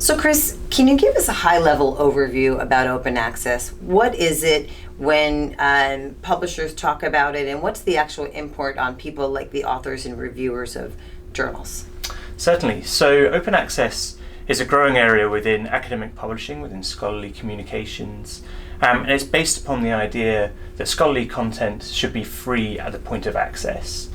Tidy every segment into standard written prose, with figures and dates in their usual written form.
So Chris, can you give us a high-level overview about open access? What is it when publishers talk about it, and what's the actual import on people like the authors and reviewers of journals? Certainly. So open access is a growing area within academic publishing, within scholarly communications, and it's based upon the idea that scholarly content should be free at the point of access.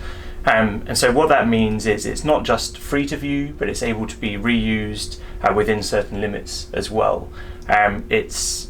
And so what that means is it's not just free to view, but it's able to be reused within certain limits as well. It's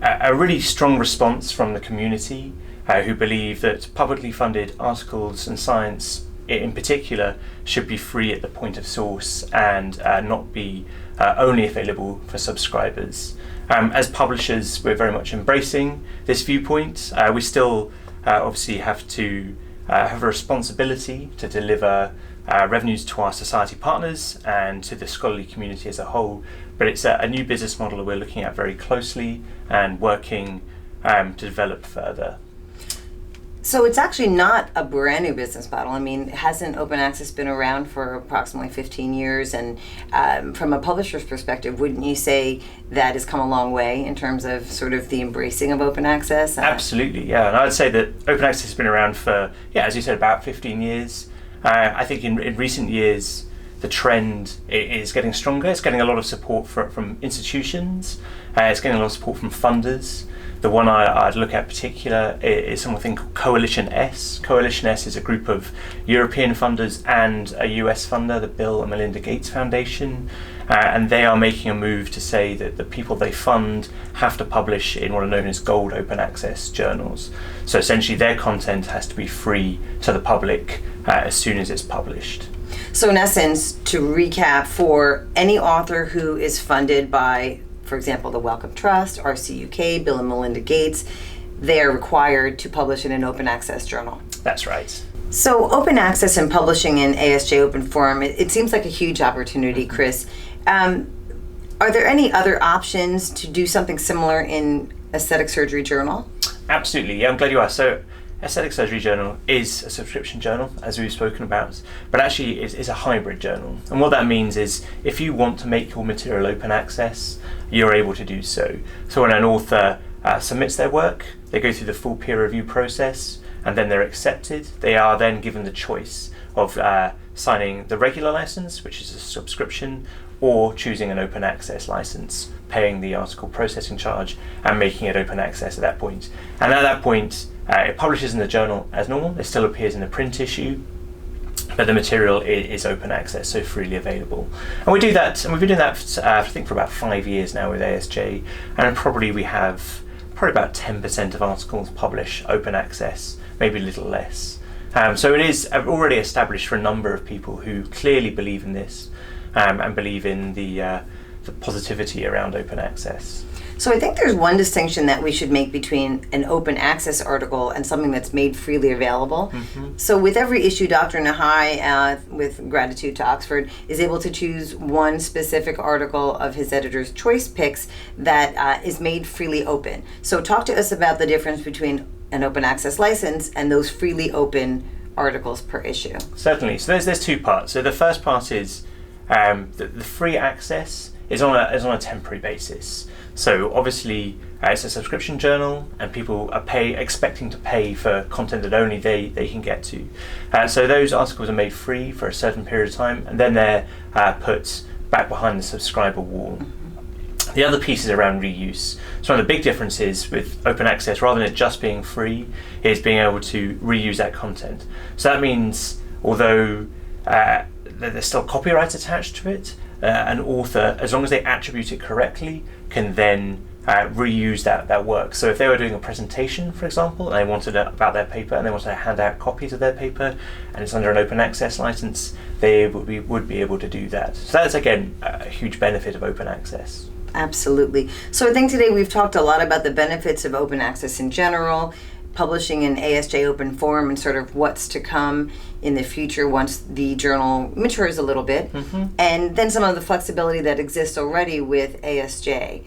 a really strong response from the community who believe that publicly funded articles and science in particular should be free at the point of source and not be only available for subscribers. As publishers, we're very much embracing this viewpoint. We still obviously have to have a responsibility to deliver revenues to our society partners and to the scholarly community as a whole, but it's a new business model that we're looking at very closely and working to develop further. So it's actually not a brand new business model. I mean, hasn't open access been around for approximately 15 years? And from a publisher's perspective, wouldn't you say that has come a long way in terms of sort of the embracing of open access? Absolutely, yeah. And I'd say that open access has been around for, as you said, about 15 years. I think in recent years, the trend is getting stronger. It's getting a lot of support from institutions. It's getting a lot of support from funders. The one I'd look at particular is something called Coalition S. Coalition S is a group of European funders and a US funder, the Bill and Melinda Gates Foundation, and they are making a move to say that the people they fund have to publish in what are known as gold open access journals. So essentially their content has to be free to the public as soon as it's published. So in essence, to recap, for any author who is funded by, for example, the Wellcome Trust, RCUK, Bill and Melinda Gates, they are required to publish in an open access journal. That's right. So open access and publishing in ASJ Open Forum, it seems like a huge opportunity, Chris. Are there any other options to do something similar in Aesthetic Surgery Journal? Absolutely, yeah, I'm glad you asked. So Aesthetic Surgery Journal is a subscription journal, as we've spoken about, but actually it's a hybrid journal. And what that means is if you want to make your material open access, you're able to do so. So when an author submits their work, they go through the full peer review process, and then they're accepted. They are then given the choice of signing the regular license, which is a subscription, or choosing an open access license, paying the article processing charge and making it open access at that point. And at that point, it publishes in the journal as normal. It still appears in a print issue, but the material is open access, so freely available. And we do that, and we've been doing that I think for about 5 years now with ASJ, and probably about 10% of articles publish open access, maybe a little less. So it is already established for a number of people who clearly believe in this and believe in the positivity around open access. So I think there's one distinction that we should make between an open access article and something that's made freely available. Mm-hmm. So with every issue, Dr. Nahai, with gratitude to Oxford, is able to choose one specific article of his editor's choice picks that is made freely open. So talk to us about the difference between an open access license and those freely open articles per issue. Certainly. So there's two parts. So the first part is the free access is on a temporary basis. So obviously it's a subscription journal, and people are expecting to pay for content that only they can get to. So those articles are made free for a certain period of time, and then they're put back behind the subscriber wall. The other piece is around reuse. So one of the big differences with open access, rather than it just being free, is being able to reuse that content. So that means, although there's still copyright attached to it, an author, as long as they attribute it correctly, can then reuse that work. So if they were doing a presentation, for example, and they wanted about their paper, and they wanted to hand out copies of their paper, and it's under an open access license, they would be able to do that. So that's, again, a huge benefit of open access. Absolutely. So I think today we've talked a lot about the benefits of open access in general, publishing in ASJ Open Forum, and sort of what's to come in the future once the journal matures a little bit, and then some of the flexibility that exists already with ASJ.